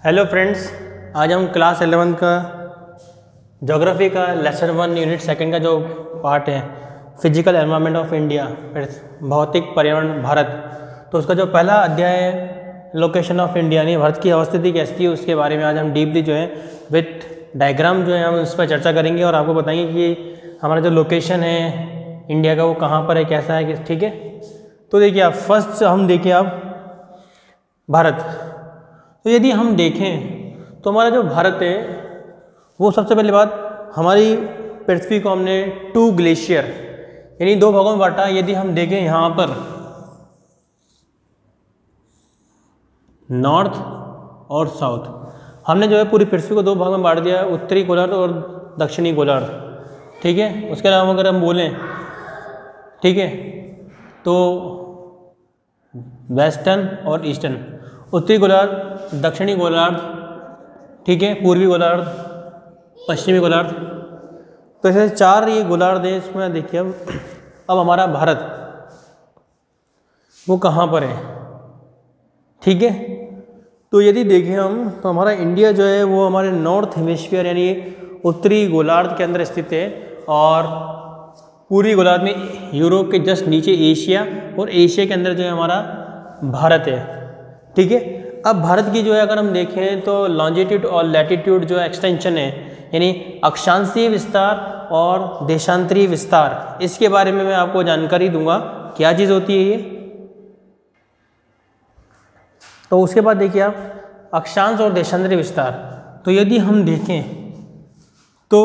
Hello friends, आज हम class 11 का ज्योग्राफी का लेसन 1 यूनिट 2 का जो पार्ट है फिजिकल एनवायरनमेंट ऑफ इंडिया, भौतिक पर्यावरण भारत, तो उसका जो पहला अध्याय है लोकेशन ऑफ इंडिया यानी भारत की अवस्थिति कैसी है, उसके बारे में आज हम डीपली जो है विथ डायग्राम जो है हम उस पर चर्चा करेंगे और आपको बताएंगे कि हमारा जो लोकेशन है इंडिया का वो कहाँ पर है, कैसा है, ठीक है। तो देखिए आप फर्स्ट हम देखिए आप भारत। तो यदि हम देखें तो हमारा जो भारत है वो सबसे पहली बात हमारी पृथ्वी को हमने 2 ग्लेशियर यानी 2 भागों में बांटा। यदि हम देखें यहाँ पर नॉर्थ और साउथ, हमने जो है पूरी पृथ्वी को 2 भागों में बांट दिया है, उत्तरी गोलार्ध और दक्षिणी गोलार्ध, ठीक है। उसके अलावा अगर हम बोलें, ठीक है, तो वेस्टर्न और ईस्टर्न, उत्तरी गोलार्ध, दक्षिणी गोलार्ध, ठीक है, पूर्वी गोलार्ध, पश्चिमी गोलार्ध, तो ऐसे 4 ये गोलार्ध है। इसमें देखिए अब हमारा भारत वो कहाँ पर है, ठीक है। तो यदि देखें हम तो हमारा इंडिया जो है वो हमारे नॉर्थ हेमिस्फीयर यानी उत्तरी गोलार्ध के अंदर स्थित है और पूर्वी गोलार्ध में यूरोप के जस्ट नीचे एशिया और एशिया के अंदर जो है हमारा भारत है, ठीक है। अब भारत की जो है अगर हम देखें तो लॉन्जिट्यूड और लैटिट्यूड जो एक्सटेंशन है यानी अक्षांशीय विस्तार और देशांतरीय विस्तार, इसके बारे में मैं आपको जानकारी दूंगा क्या चीज़ होती है ये। तो उसके बाद देखिए आप अक्षांश और देशांतरीय विस्तार। तो यदि हम देखें तो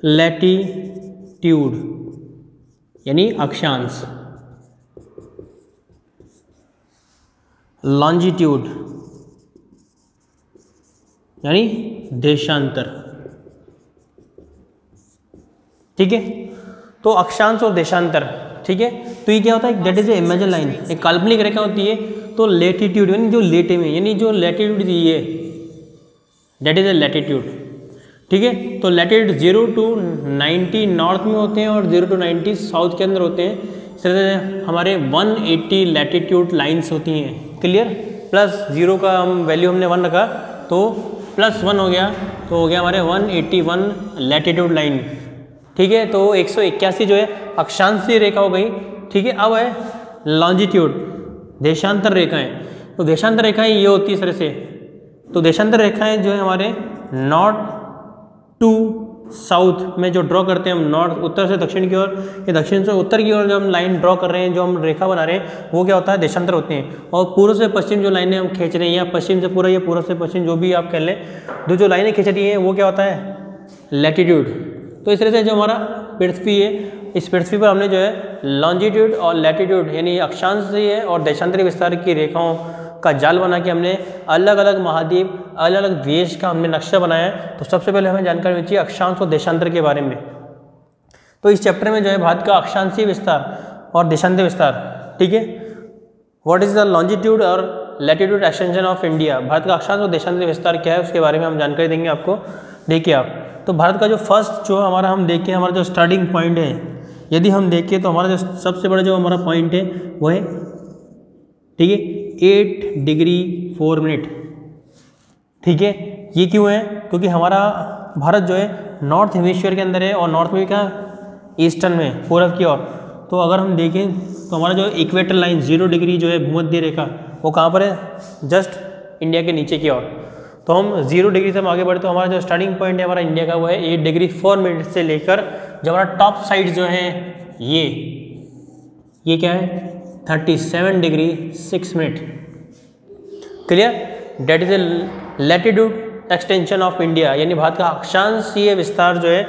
लैटिट्यूड यानी अक्षांश, लॉन्जिट्यूड यानी देशांतर, ठीक है। तो अक्षांश और देशांतर, ठीक है। तो ये क्या होता है, that is a imagine line, एक काल्पनिक रेखा होती है। तो लैटिट्यूड यानी जो लेटे में यानी जो लैटिट्यूड ये दैट इज ए लैटिट्यूड, ठीक है। तो लैटिट्यूड 0 to 90 नॉर्थ में होते हैं और 0 to 90 साउथ के अंदर होते हैं। इस तरह से हमारे 180 लैटिट्यूड लाइन्स होती हैं, क्लियर। प्लस 0 का हम वैल्यू हमने 1 रखा तो प्लस 1 हो गया, तो हो गया हमारे 181 लैटिट्यूड लाइन, ठीक है। तो 181 जो है अक्षांशीय रेखा हो गई, ठीक है। अब है लॉन्जिट्यूड देशांतर रेखाएं। तो देशांतर रेखाएं ये होती है इस तरह से। तो देशांतर रेखाएं जो है हमारे नॉर्थ टू साउथ में जो ड्रॉ करते हैं हम, नॉर्थ उत्तर से दक्षिण की ओर या दक्षिण से उत्तर की ओर जो हम लाइन ड्रॉ कर रहे हैं, जो हम रेखा बना रहे हैं, वो क्या होता है, देशांतर होते हैं। और पूर्व से पश्चिम जो लाइनें हम खींच रहे हैं या पश्चिम से पूर्व या पूर्व से पश्चिम जो भी आप कह लें, जो लाइनें खींच रही हैं वो क्या होता है, लैटिट्यूड। तो इस तरह से जो हमारा पृथ्वी है, इस पृथ्वी पर हमने जो है लॉन्जिट्यूड और लैटिट्यूड यानी अक्षांशीय और देशांतरीय विस्तार की रेखाओं का जाल बना के हमने अलग अलग महाद्वीप, अलग अलग देश का हमने नक्शा बनाया है। तो सबसे पहले हमें जानकारी होनी चाहिए अक्षांश और देशांतर के बारे में। तो इस चैप्टर में जो है भारत का अक्षांशीय विस्तार और देशांतरीय विस्तार, ठीक है। व्हाट इज द लॉन्जिट्यूड और latitude extension of India, Bharat का अक्षांश और देशांतरीय विस्तार क्या है उसके बारे में हम जानकारी देंगे आपको। देखिए आप, तो भारत का जो फर्स्ट जो हमारा हम देखें हमारा जो स्टार्टिंग पॉइंट है, यदि हम देखें तो हमारा जो सबसे बड़ा जो हमारा पॉइंट है वो है, ठीक है, 8 डिग्री 4 मिनट, ठीक है। ये क्यों है, क्योंकि हमारा भारत जो है नॉर्थ हेमिस्फीयर के अंदर है और नॉर्थ में क्या, ईस्टर्न में, पूर्व की ओर। तो अगर हम देखें तो हमारा जो इक्वेटर लाइन 0 डिग्री जो है भूमध्य रेखा वो कहाँ पर है, जस्ट इंडिया के नीचे की ओर। तो हम 0 डिग्री से हम आगे बढ़े तो हमारा जो स्टार्टिंग पॉइंट है हमारा इंडिया का वो है 8 डिग्री 4 मिनट से लेकर जो हमारा टॉप साइड जो है ये क्या है, 37 degree 6 minute, clear. That is a latitude extension of India यानी भारत का अक्षांशीय विस्तार जो है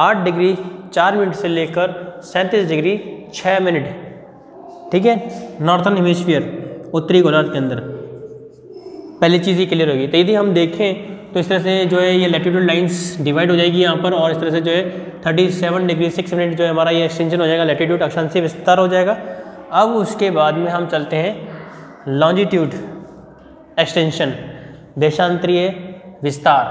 8 डिग्री 4 मिनट से लेकर 37 डिग्री 6 मिनट, ठीक है, नॉर्थन हेमिस्फीयर उत्तरी गोलार्ध के अंदर। पहली चीज़ ही क्लियर होगी। तो यदि हम देखें तो इस तरह से जो है ये लैटिट्यूड लाइंस डिवाइड हो जाएगी यहाँ पर और इस तरह से जो है 37 डिग्री 6 मिनट जो है हमारा ये एक्सटेंशन हो जाएगा, लैटिट्यूड अक्षांशीय विस्तार हो जाएगा। अब उसके बाद में हम चलते हैं लॉन्जिट्यूड एक्सटेंशन, देशांतरीय विस्तार।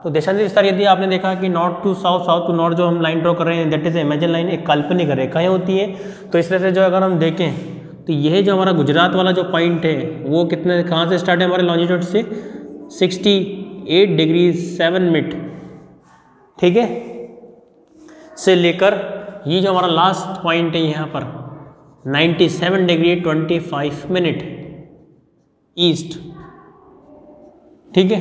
तो देशांतरीय विस्तार यदि आपने देखा कि north to south, south to north जो हम लाइन ड्रॉ कर रहे हैं दैट इज इमेजिन लाइन, एक काल्पनिक रेखाएं होती हैं। तो इस तरह से जो अगर हम देखें तो यह जो हमारा गुजरात वाला जो पॉइंट है वो कितने कहाँ से स्टार्ट है हमारे लॉन्जिट्यूड से 68 डिग्री 7 मिनट, ठीक है, से लेकर ये जो हमारा लास्ट पॉइंट है यहाँ पर 97 डिग्री 25 मिनट ईस्ट, ठीक है।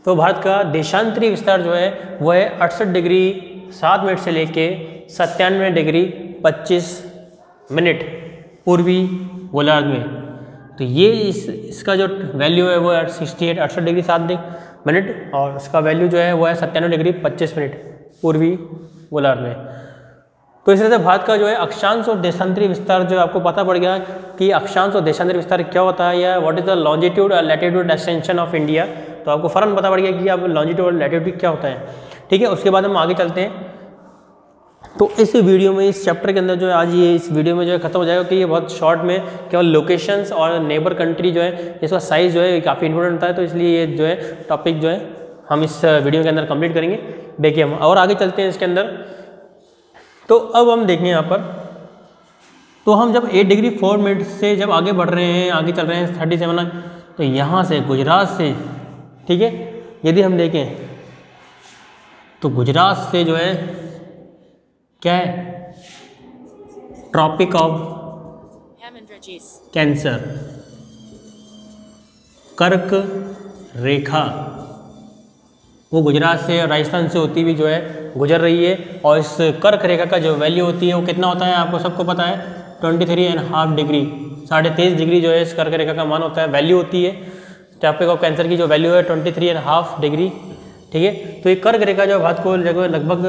तो भारत का देशांतरी विस्तार जो है वह है 68 डिग्री 7 मिनट से लेके 97 डिग्री 25 मिनट पूर्वी गोलार्ध में। तो ये इसका जो वैल्यू है वो है 68 डिग्री 7 मिनट और इसका वैल्यू जो है वो है 97 डिग्री 25 मिनट पूर्वी गोलार्ध में। तो इस तरह से भारत का जो है अक्षांश और देशांतरी विस्तार जो आपको पता पड़ गया कि अक्षांश और देशांतरी विस्तार क्या होता है या व्हाट इज द लॉन्जिट्यूड और लैटिट्यूड एक्सटेंशन ऑफ इंडिया। तो आपको फर्क पता पड़ गया कि अब लॉन्जिट्यूड और लैटिट्यूड क्या होता है, ठीक है। उसके बाद हम आगे चलते हैं। तो इस वीडियो में इस चैप्टर के अंदर जो है आज ये इस वीडियो में जो है खत्म हो जाएगा कि ये बहुत शॉर्ट में केवल लोकेशंस और नेबर कंट्री जो है इसका साइज़ जो है काफ़ी इंपॉर्टेंट होता है। तो इसलिए ये जो है टॉपिक जो है हम इस वीडियो के अंदर कंप्लीट करेंगे। देखिए हम और आगे चलते हैं इसके अंदर। तो अब हम देखें यहाँ पर, तो हम जब 8 डिग्री 4 मिनट से जब आगे बढ़ रहे हैं, आगे चल रहे हैं 37, तो यहाँ से गुजरात से, ठीक है, यदि हम देखें तो गुजरात से जो है क्या है ट्रॉपिक ऑफ कैंसर, कर्क रेखा, वो गुजरात से और राजस्थान से होती हुई जो है गुजर रही है। और इस कर्क रेखा का जो वैल्यू होती है वो कितना होता है आपको सबको पता है 23.5 डिग्री, 23.5 डिग्री जो है इस कर्क रेखा का मान होता है, वैल्यू होती है। ट्रॉपिक ऑफ कैंसर की जो वैल्यू है 23.5 डिग्री, ठीक है। तो ये कर्क रेखा जो भारत को लगभग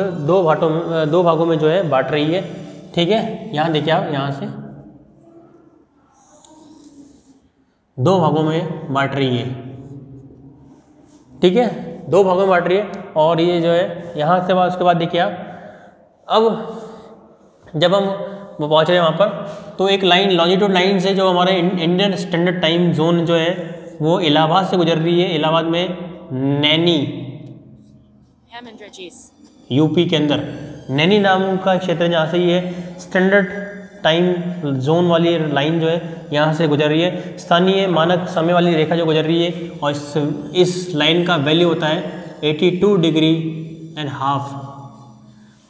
दो भागों में जो है बांट रही है, ठीक है। यहाँ देखिए आप यहाँ से 2 भागों में बांट रही है, ठीक है, 2 भागों में बांट रही है। और ये जो है यहाँ से बाद उसके बाद देखिए आप, अब जब हम पहुँच रहे हैं वहाँ पर तो एक लाइन लॉन्जिट्यूड लाइन से जो हमारे इंडियन स्टैंडर्ड टाइम जोन जो है वो इलाहाबाद से गुजर रही है। इलाहाबाद में नैनी यूपी के अंदर नैनी नाम का क्षेत्र जहाँ से ये स्टैंडर्ड टाइम जोन वाली लाइन जो है यहाँ से गुजर रही है, स्थानीय मानक समय वाली रेखा जो गुजर रही है। और इस लाइन का वैल्यू होता है 82 डिग्री एंड हाफ।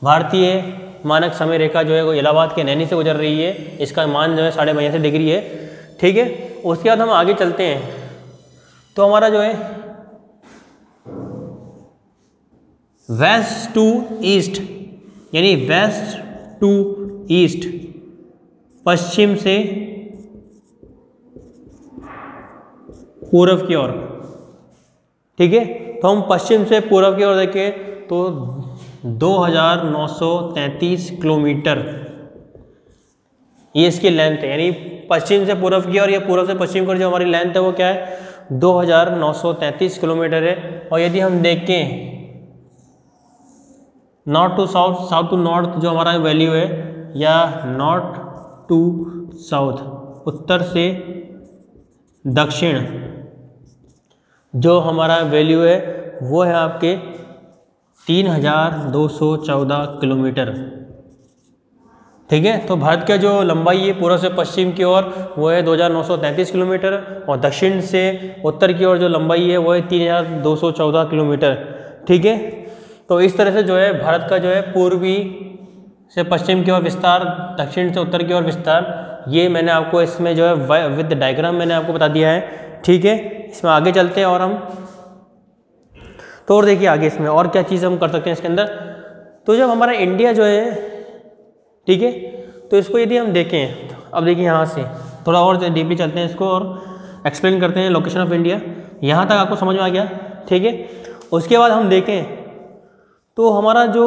भारतीय मानक समय रेखा जो है वो इलाहाबाद के नैनी से गुजर रही है, इसका मान जो है 82.5 डिग्री है, ठीक है। उसके बाद हम आगे चलते हैं तो हमारा जो है वेस्ट टू ईस्ट, यानी वेस्ट टू ईस्ट, पश्चिम से पूर्व की ओर, ठीक है। तो हम पश्चिम से पूर्व की ओर देखें तो 2933 किलोमीटर ये इसकी लेंथ है, यानी पश्चिम से पूर्व की ओर या पूर्व से पश्चिम की ओर जो हमारी लेंथ है वो क्या है 2933 किलोमीटर है। और यदि हम देखें north to south, south to north जो हमारा वैल्यू है, या नॉर्थ टू साउथ, उत्तर से दक्षिण जो हमारा वैल्यू है वो है आपके 3214 किलोमीटर, ठीक है। तो भारत का जो लंबाई है पूर्व से पश्चिम की ओर वो है 2933 किलोमीटर और दक्षिण से उत्तर की ओर जो लंबाई है वो है 3214 किलोमीटर, ठीक है। तो इस तरह से जो है भारत का जो है पूर्वी से पश्चिम की ओर विस्तार, दक्षिण से उत्तर की ओर विस्तार, ये मैंने आपको इसमें जो है विद डायग्राम मैंने आपको बता दिया है, ठीक है। इसमें आगे चलते हैं और हम तो और देखिए आगे इसमें और क्या चीज़ हम कर सकते हैं इसके अंदर। तो जब हमारा इंडिया जो है, ठीक है, तो इसको यदि हम देखें तो अब देखिए यहाँ से थोड़ा और डीपली चलते हैं, इसको और एक्सप्लेन करते हैं लोकेशन ऑफ इंडिया। यहाँ तक आपको समझ में आ गया, ठीक है। उसके बाद हम देखें तो हमारा जो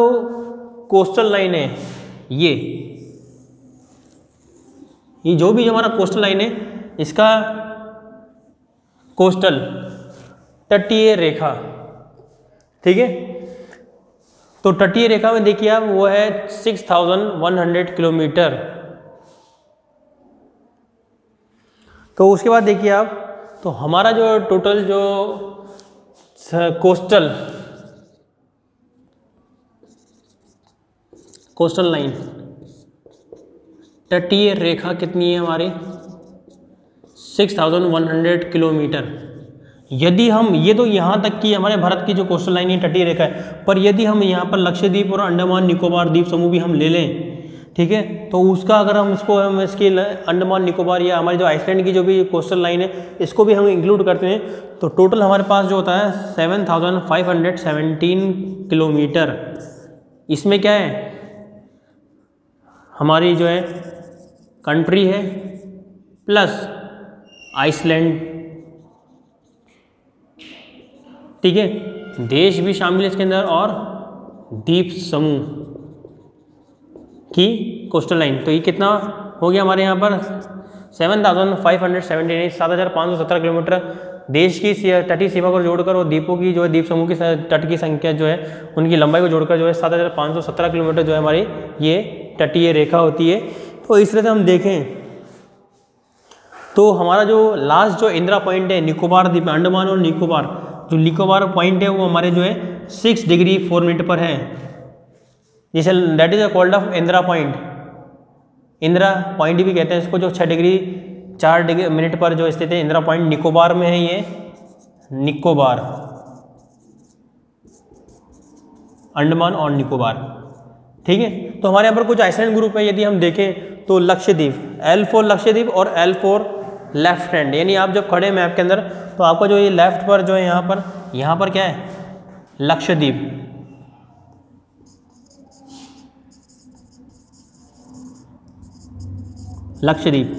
कोस्टल लाइन है ये जो भी हमारा कोस्टल लाइन है इसका कोस्टल तटीय रेखा, ठीक है। तो तटीय रेखा में देखिए आप वो है 6100 किलोमीटर। तो उसके बाद देखिए आप तो हमारा जो टोटल जो कोस्टल लाइन तटीय रेखा कितनी है हमारी 6100 किलोमीटर। यदि हम ये तो यहाँ तक की हमारे भारत की जो कोस्टल लाइन है तटीय रेखा है, पर यदि हम यहाँ पर लक्षद्वीप और अंडमान निकोबार द्वीप समूह भी हम ले लें, ठीक है, तो उसका अगर हम इसकी अंडमान निकोबार या हमारी जो आइसलैंड की जो भी कोस्टल लाइन है इसको भी हम इंक्लूड करते हैं, तो टोटल हमारे पास जो होता है 7517 किलोमीटर। इसमें क्या है, हमारी जो है कंट्री है प्लस आइसलैंड, ठीक है, देश भी शामिल है इसके अंदर और द्वीप समूह की कोस्टल लाइन। तो ये कितना हो गया हमारे यहाँ पर 7517 7517 किलोमीटर देश की तटीय सीमा को जोड़कर और द्वीपों की जो है द्वीप समूह की तट की संख्या जो है उनकी लंबाई को जोड़कर जो है 7517 किलोमीटर जो है हमारी ये तटीय रेखा होती है। तो इस तरह से हम देखें तो हमारा जो लास्ट जो इंदिरा पॉइंट है निकोबार द्वीप, अंडमान और निकोबार, जो निकोबार पॉइंट है वो हमारे जो है 6 डिग्री 4 मिनट पर है, जिसे that is called off Indira point. Indira point भी कहते हैं इसको, जो 6 डिग्री 4 मिनट पर जो स्थित है। इंदिरा पॉइंट निकोबार में है, ये निकोबार, अंडमान और निकोबार, ठीक है। तो हमारे यहाँ पर कुछ आइसलैंड ग्रुप है, यदि हम देखें तो लक्षद्वीप, L4 लक्षद्वीप और L4 लेफ्ट हैंड, यानी आप जब खड़े मैप के अंदर तो आपका जो ये लेफ्ट पर जो है यहाँ पर क्या है लक्षद्वीप, लक्षद्वीप,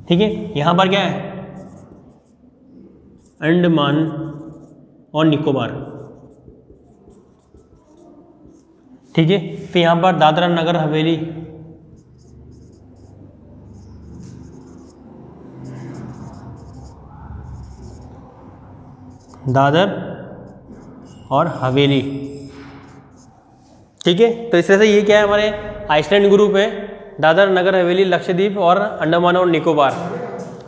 ठीक है। यहाँ पर क्या है अंडमान और निकोबार, ठीक है। फिर यहाँ पर दादरा नगर हवेली, दादर और हवेली, ठीक है। तो इस तरह से ये क्या है हमारे आइसलैंड ग्रुप है, दादर नगर हवेली लक्षद्वीप और अंडमान और निकोबार।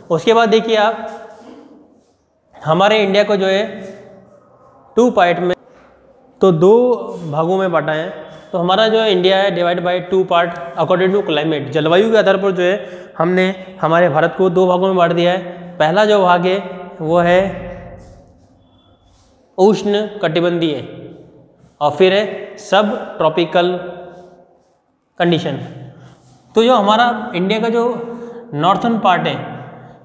उसके बाद देखिए आप हमारे इंडिया को जो है 2 पार्ट में, तो 2 भागों में बांटा है। तो हमारा जो इंडिया है divide by 2 part according to climate, जलवायु के आधार पर जो है हमने हमारे भारत को 2 भागों में बांट दिया है। पहला जो भाग है वो है उष्ण कटिबंधीय और फिर है सब ट्रॉपिकल कंडीशन। तो जो हमारा इंडिया का जो नॉर्थन पार्ट है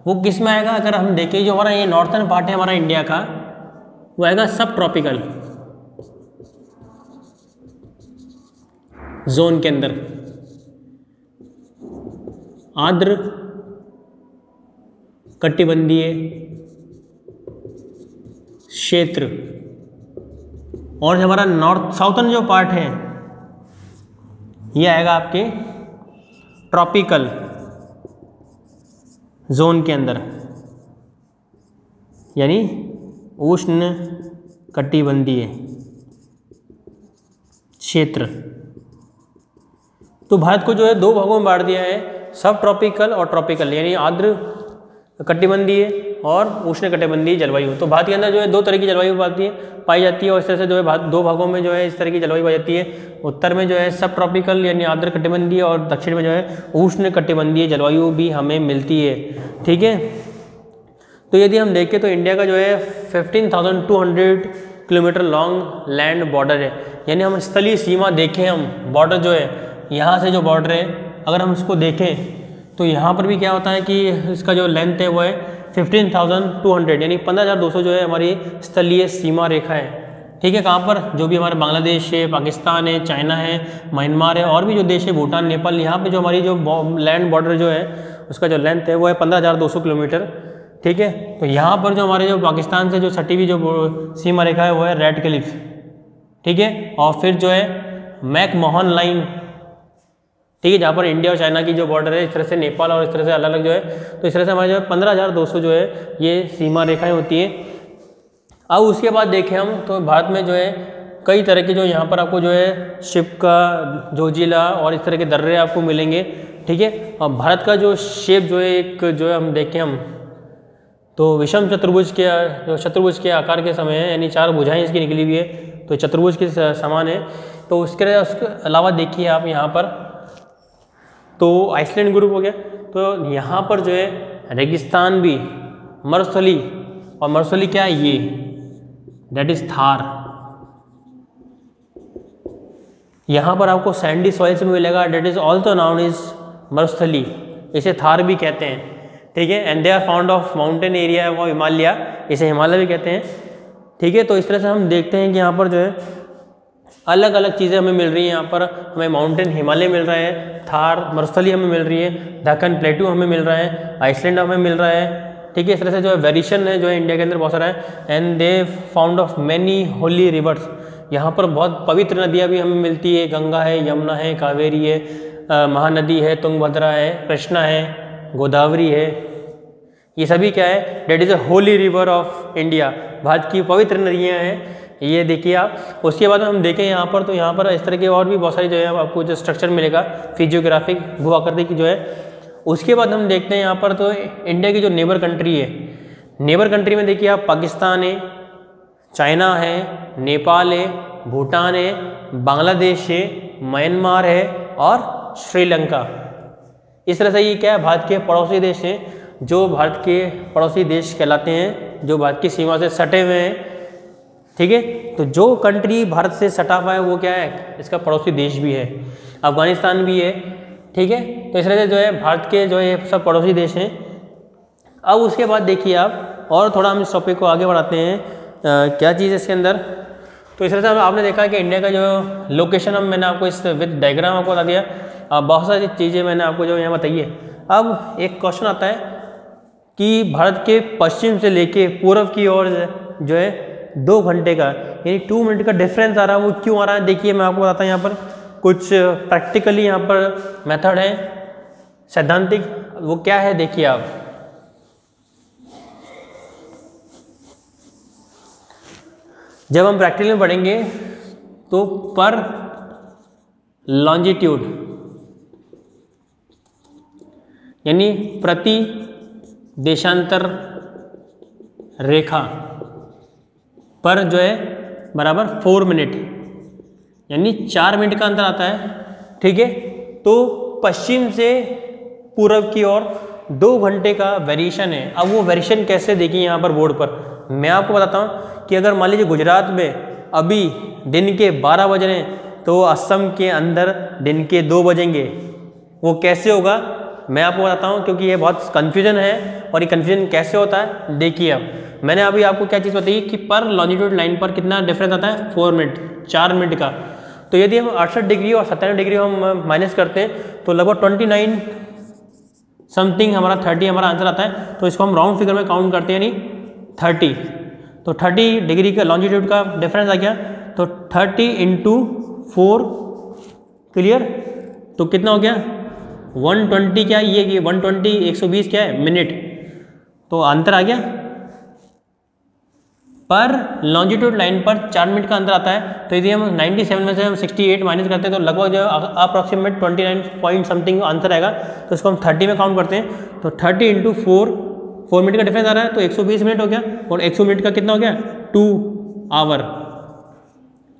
वो किस में आएगा, अगर हम देखें जो हमारा ये नॉर्थन पार्ट है हमारा इंडिया का वो आएगा सब ट्रॉपिकल जोन के अंदर, आर्द्र कटिबंधीय क्षेत्र। और जो हमारा नॉर्थ साउथर्न जो पार्ट है ये आएगा आपके ट्रॉपिकल जोन के अंदर, यानी उष्ण कटिबंधीय क्षेत्र। तो भारत को जो है 2 भागों में बांट दिया है, सब ट्रॉपिकल और ट्रॉपिकल, यानी आर्द्र कटिबंधीय और उष्ण कटिबंधीय जलवायु। तो भारत के अंदर जो है 2 तरह की जलवायु पाई जाती है और इस तरह से जो है 2 भागों में जो है इस तरह की जलवायु पाई जाती है। उत्तर में जो है सब ट्रॉपिकल यानी आर्द्र कटिबंधीय और दक्षिण में जो है उष्ण कटिबंधीय जलवायु भी हमें मिलती है, ठीक है। तो यदि हम देखें तो इंडिया का जो है 15,200 किलोमीटर लॉन्ग लैंड बॉर्डर है, यानी हम स्थलीय सीमा देखें, हम बॉर्डर जो है यहाँ से जो बॉर्डर है अगर हम इसको देखें तो यहाँ पर भी क्या होता है कि इसका जो लेंथ है वो है 15,200 यानी 15,200 जो है हमारी स्थलीय सीमा रेखा है, ठीक है। कहाँ पर, जो भी हमारे बांग्लादेश है, पाकिस्तान है, चाइना है, म्यांमार है और भी जो देश है भूटान, नेपाल, यहाँ पे जो हमारी जो लैंड बॉर्डर जो है उसका जो लेंथ है वो है 15,200 किलोमीटर, ठीक है। तो यहाँ पर जो हमारे जो पाकिस्तान से जो सटी हुई जो सीमा रेखा है वो है रेड क्लिफ, ठीक है। और फिर जो है मैकमोहन लाइन, ठीक है, जहाँ पर इंडिया और चाइना की जो बॉर्डर है, इस तरह से नेपाल और इस तरह से अलग अलग जो है, तो इस तरह से हमारे जो है 15,200 जो है ये सीमा रेखाएं होती हैं। अब उसके बाद देखें हम तो भारत में जो है कई तरह के जो यहाँ पर आपको जो है शिप्का, जोजिला और इस तरह के दर्रे आपको मिलेंगे, ठीक है। और भारत का जो शेप जो है एक जो है हम देखें हम तो विषम चतुर्भुज के आकार के समय है, यानी 4 भुजाएं इसकी निकली हुई है, तो चतुर्भुज के समान है। तो उसके अलावा देखिए आप यहाँ पर तो आइसलैंड ग्रुप हो गया। तो यहाँ पर जो है रेगिस्तान भी, मरुस्थली, और मरुस्थली क्या है ये, दैट इज थार। यहाँ पर आपको सैंडी सॉइल्स में मिलेगा, that is also known is मरुस्थली, इसे थार भी कहते हैं, ठीक है। And they are found of mountain area, वो हिमालय, इसे हिमालय भी कहते हैं, ठीक है। तो इस तरह से हम देखते हैं कि यहाँ पर जो है अलग अलग चीज़ें हमें मिल रही हैं। यहाँ पर हमें माउंटेन हिमालय मिल रहा है, थार मरुस्थली हमें मिल रही है, दक्कन प्लेटू हमें मिल रहा है, आइसलैंड हमें मिल रहा है, ठीक है। इस तरह से जो है वेरिएशन है जो है इंडिया के अंदर बहुत सारा है। And they found of many Holi reverse, यहाँ पर बहुत पवित्र नदियाँ भी हमें मिलती है, गंगा है, यमुना है, कावेरी है, महानदी है, तुंगभद्रा है, कृष्णा है, गोदावरी है, ये सभी क्या है, that is a Holi river of India, Bharat की पवित्र नदियाँ हैं, ये देखिए आप। उसके बाद हम देखें यहाँ पर, तो यहाँ पर इस तरह के और भी बहुत सारी जो है आपको जो स्ट्रक्चर मिलेगा फिजियोग्राफिक भू आकृति की जो है। उसके बाद हम देखते हैं यहाँ पर तो इंडिया की जो नेबर कंट्री है, नेबर कंट्री में देखिए आप पाकिस्तान है, चाइना है, नेपाल है, भूटान है, बांग्लादेश है, म्यांमार है और श्रीलंका। इस तरह से ये क्या है, भारत के पड़ोसी देश हैं, जो भारत के पड़ोसी देश कहलाते हैं, जो भारत की सीमा से सटे हुए हैं, ठीक है। तो जो कंट्री भारत से सटा हुआ है वो क्या है, इसका पड़ोसी देश भी है, अफगानिस्तान भी है, ठीक है। तो इस तरह से जो है भारत के जो है सब पड़ोसी देश हैं। अब उसके बाद देखिए आप, और थोड़ा हम इस टॉपिक को आगे बढ़ाते हैं, क्या चीज़ है इसके अंदर। तो इस तरह से आपने देखा कि इंडिया का जो लोकेशन, अब मैंने आपको इस विद डायग्राम आपको बता दिया, बहुत सारी चीज़ें मैंने आपको जो यहाँ बताई है। अब एक क्वेश्चन आता है कि भारत के पश्चिम से लेके पूर्व की ओर जो है 2 घंटे का यानी 2 मिनट का डिफरेंस आ रहा है, वो क्यों आ रहा है? देखिए मैं आपको बताता हूँ, यहाँ पर कुछ प्रैक्टिकली यहाँ पर मेथड है, सैद्धांतिक, वो क्या है देखिए आप। जब हम प्रैक्टिकल में पढ़ेंगे तो पर लॉन्जिट्यूड यानी प्रति देशांतर रेखा पर जो है बराबर 4 मिनट यानी 4 मिनट का अंतर आता है, ठीक है। तो पश्चिम से पूर्व की ओर 2 घंटे का वेरिएशन है। अब वो वेरिएशन कैसे देखिए यहाँ पर बोर्ड पर मैं आपको बताता हूँ कि अगर मान लीजिए गुजरात में अभी दिन के 12 बज रहे हैं तो असम के अंदर दिन के 2 बजेंगे, वो कैसे होगा मैं आपको बताता हूँ, क्योंकि ये बहुत कन्फ्यूजन है। और ये कन्फ्यूजन कैसे होता है देखिए, अब मैंने अभी आपको क्या चीज़ बताई कि पर लॉन्जिट्यूड लाइन पर कितना डिफरेंस आता है, 4 मिनट, 4 मिनट का। तो यदि हम 68 डिग्री और 97 डिग्री हम माइनस करते हैं तो लगभग 29 समथिंग हमारा 30 हमारा आंसर आता है। तो इसको हम राउंड फिगर में काउंट करते हैं यानी 30, तो 30 डिग्री का लॉन्जिट्यूड का डिफरेंस आ गया। तो 30 × 4 क्लियर, तो कितना हो गया 120, क्या ये कि 120 120 क्या है मिनट, तो अंतर आ गया। पर लॉन्जिट्यूड लाइन पर 4 मिनट का अंतर आता है। तो यदि हम 97 में से हम 68 माइनस करते हैं तो लगभग जो अप्रॉक्सीमेट 29 पॉइंट समथिंग आंसर आएगा। तो इसको हम 30 में काउंट करते हैं, तो 30 × 4 मिनट का डिफरेंस आ रहा है, तो 120 मिनट हो गया। और 100 मिनट का कितना हो गया 2 आवर,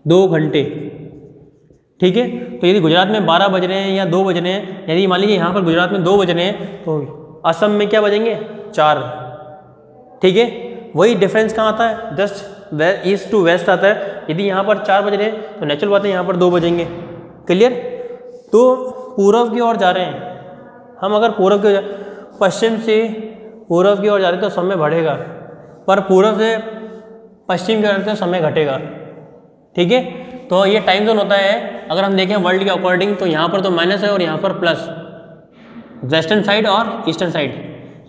2 घंटे, ठीक है। तो यदि गुजरात में 12 बज रहे हैं या 2 बज रहे हैं, यदि मान लीजिए यहाँ पर गुजरात में 2 बज रहे हैं तो असम में क्या बजेंगे 4, ठीक है। वही डिफरेंस कहाँ आता है, जस्ट ईस्ट टू वेस्ट आता है। यदि यहाँ पर 4 बज रहे हैं तो नेचुरल बात है यहाँ पर 2 बजेंगे, क्लियर। तो पूर्व की ओर जा रहे हैं हम, अगर पूर्व की ओर, पश्चिम से पूर्व की ओर जा रहे हैं तो समय बढ़ेगा, पर पूर्व से पश्चिम की ओर तो समय घटेगा, ठीक है। तो ये टाइम जोन होता है, अगर हम देखें वर्ल्ड के अकॉर्डिंग तो यहाँ पर तो माइनस है और यहाँ पर प्लस, वेस्टर्न साइड और ईस्टर्न साइड।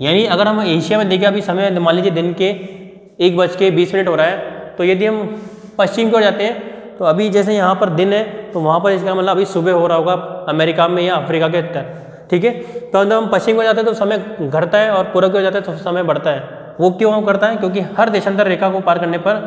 यानी अगर हम एशिया में देखें अभी समय मान लीजिए दिन के 1:20 हो रहा है, तो यदि हम पश्चिम की ओर जाते हैं तो अभी जैसे यहाँ पर दिन है तो वहाँ पर इसका मतलब अभी सुबह हो रहा होगा अमेरिका में या अफ्रीका के उत्तर, ठीक है। तो जब हम पश्चिम को जाते हैं तो समय घटता है और पूर्व की ओर जाते हैं तो समय बढ़ता है। वो क्यों हम करता है, क्योंकि हर देशांतर रेखा को पार करने पर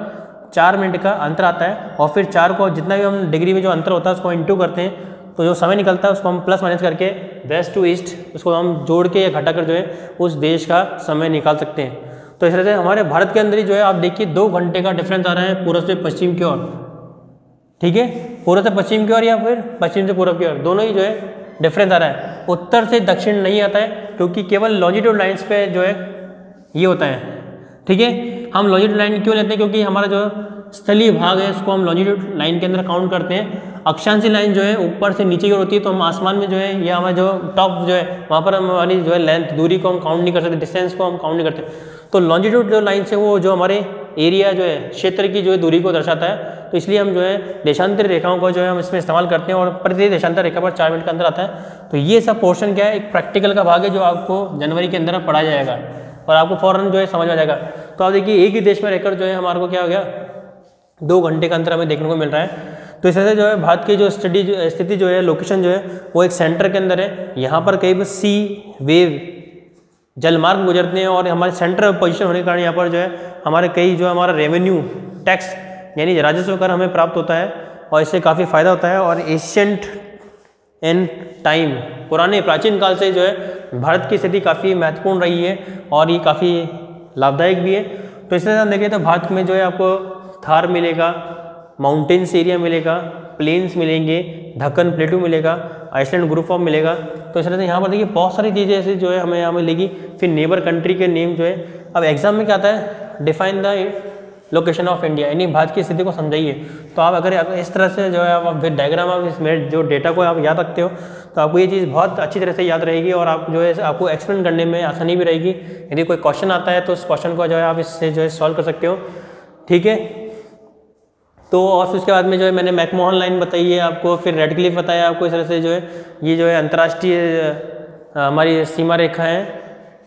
4 मिनट का अंतर आता है, और फिर 4 को जितना भी हम डिग्री में जो अंतर होता है उसको इंटू करते हैं, तो जो समय निकलता है उसको हम प्लस माइनस करके वेस्ट टू ईस्ट उसको हम जोड़ के या घटाकर जो है उस देश का समय निकाल सकते हैं। तो इस तरह से हमारे भारत के अंदर ही जो है आप देखिए 2 घंटे का डिफरेंस आ रहा है पूर्व से पश्चिम की ओर, ठीक है। पूर्व से पश्चिम की ओर या फिर पश्चिम से पूर्व की ओर, दोनों ही जो है डिफरेंस आ रहा है, उत्तर से दक्षिण नहीं आता है, क्योंकि केवल लॉन्जिट्यूड लाइन्स पे जो है ये होता है। ठीक है, हम लॉन्जिट्यूड लाइन क्यों लेते हैं, क्योंकि हमारा जो स्थलीय भाग है इसको हम लॉन्जिट्यूड लाइन के अंदर काउंट करते हैं। अक्षांशीय लाइन जो है ऊपर से नीचे की ओर होती है, तो हम आसमान में जो है या हमारा जो टॉप जो है वहाँ पर हमारी जो है लेंथ, दूरी को हम काउंट नहीं कर सकते, डिस्टेंस को हम काउंट नहीं करते। तो लॉन्जिट्यूड जो लाइन से वो जो हमारे एरिया जो है क्षेत्र की जो है दूरी को दर्शाता है, तो इसलिए हम जो है देशांतर रेखाओं को जो है हम इसमें इस्तेमाल करते हैं, और प्रति देशांतर रेखा पर 4 मिनट का अंतर आता है। तो ये सब पोर्शन क्या है, एक प्रैक्टिकल का भाग है जो आपको जनवरी के अंदर पढ़ाया जाएगा और आपको फौरन जो है समझ में आ जाएगा। तो आप देखिए एक ही देश में रहकर जो है हमारे को क्या हो गया, 2 घंटे का अंतर हमें देखने को मिल रहा है। तो इस तरह से जो है भारत की जो स्थिति जो है, लोकेशन जो है वो एक सेंटर के अंदर है। यहाँ पर कई सी वेव जलमार्ग गुजरते हैं, और हमारे सेंटर पोजीशन होने के कारण यहाँ पर जो है हमारे कई जो हमारा रेवेन्यू टैक्स यानी राजस्व कर हमें प्राप्त होता है, और इससे काफ़ी फ़ायदा होता है। और एशियंट एंड टाइम, पुराने प्राचीन काल से जो है भारत की स्थिति काफ़ी महत्वपूर्ण रही है, और ये काफ़ी लाभदायक भी है। तो इस तरह से हम देखें तो भारत में जो है आपको थार मिलेगा, माउंटेन्स एरिया मिलेगा, प्लेन्स मिलेंगे, ढक्कन प्लेटू मिलेगा, आइसलैंड ग्रुप ऑफ मिलेगा। तो इस तरह से यहाँ पर देखिए बहुत सारी चीज़ें ऐसे जो है हमें यहाँ मिलेगी। फिर नेबर कंट्री के नेम जो है, अब एग्जाम में क्या आता है, define the location of India, यानी भारत की स्थिति को समझाइए। तो आप अगर इस तरह से जो है आप फिर डायग्राम आप इसमें जो डेटा को आप याद रखते हो, तो आपको ये चीज़ बहुत अच्छी तरह से याद रहेगी, और आप जो है आपको एक्सप्लेन करने में आसानी भी रहेगी। यदि कोई क्वेश्चन आता है तो उस क्वेश्चन को जो है आप इससे जो है सॉल्व कर सकते हो। ठीक है, तो और फिर उसके बाद में जो है मैंने मैकमोहन लाइन बताई है आपको, फिर रेड क्लिफ बताया आपको। इस तरह से जो है ये जो है अंतर्राष्ट्रीय हमारी सीमा रेखा है।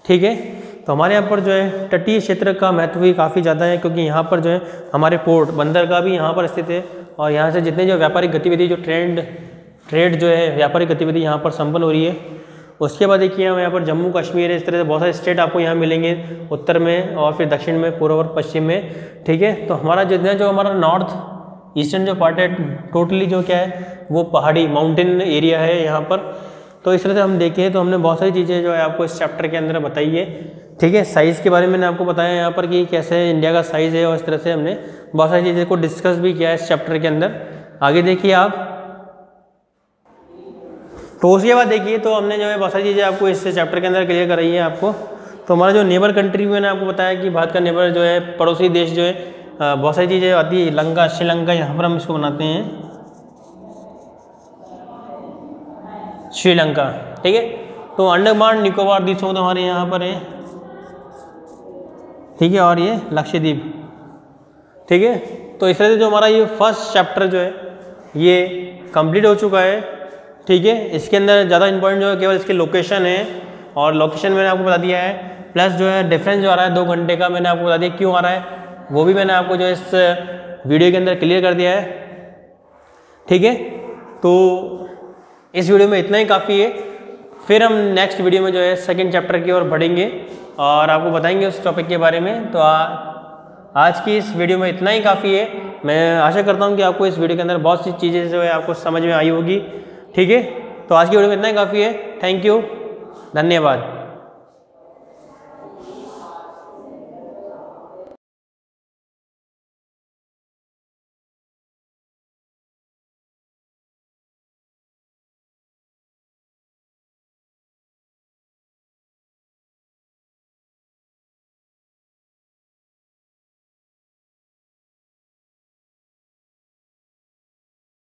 ठीक है, तो हमारे यहाँ पर जो है तटीय क्षेत्र का महत्व भी काफ़ी ज़्यादा है, क्योंकि यहाँ पर जो है हमारे पोर्ट बंदरगाह भी यहाँ पर स्थित है, और यहाँ से जितने जो व्यापारिक गतिविधि जो ट्रेड जो है व्यापारिक गतिविधि यहाँ पर संपन्न हो रही है। उसके बाद देखिए हम यहाँ पर जम्मू कश्मीर है, इस तरह से बहुत सारे स्टेट आपको यहाँ मिलेंगे, उत्तर में और फिर दक्षिण में, पूर्व और पश्चिम में। ठीक है, तो हमारा जितना जो हमारा नॉर्थ ईस्टर्न जो पार्ट है टोटली जो क्या है वो पहाड़ी माउंटेन एरिया है यहाँ पर। तो इस तरह से हम देखें तो हमने बहुत सारी चीज़ें जो है आपको इस चैप्टर के अंदर बताई है। ठीक है, साइज़ के बारे में मैंने आपको बताया यहाँ पर कि कैसे इंडिया का साइज़ है, और इस तरह से हमने बहुत सारी चीज़ें को डिस्कस भी किया है इस चैप्टर के अंदर। आगे देखिए आप, तो उसके बाद देखिए तो हमने जो है बहुत सारी चीज़ें आपको इस चैप्टर के अंदर क्लियर कराई है आपको। तो हमारा जो नेबर कंट्री मैंने आपको बताया कि भारत का नेबर जो है पड़ोसी देश जो है बहुत सारी चीज़ें आती है, लंका, श्रीलंका, यहाँ पर हम इसको बनाते हैं श्रीलंका। ठीक है, तो अंडमान निकोबार द्वीप समूह हमारे यहाँ पर है। ठीक है, और ये लक्षद्वीप। ठीक है, तो इस तरह से जो हमारा ये फर्स्ट चैप्टर जो है ये कंप्लीट हो चुका है। ठीक है, इसके अंदर ज़्यादा इंपॉर्टेंट जो है केवल इसके लोकेशन है, और लोकेशन मैंने आपको बता दिया है, प्लस जो है डिफरेंस जो आ रहा है 2 घंटे का मैंने आपको बता दिया क्यों आ रहा है, वो भी मैंने आपको जो इस वीडियो के अंदर क्लियर कर दिया है। ठीक है, तो इस वीडियो में इतना ही काफ़ी है। फिर हम नेक्स्ट वीडियो में जो है सेकंड चैप्टर की ओर बढ़ेंगे और आपको बताएंगे उस टॉपिक के बारे में। तो आज की इस वीडियो में इतना ही काफ़ी है। मैं आशा करता हूँ कि आपको इस वीडियो के अंदर बहुत सी चीज़ें जो है आपको समझ में आई होगी। ठीक है, तो आज की वीडियो में इतना ही काफ़ी है। थैंक यू, धन्यवाद।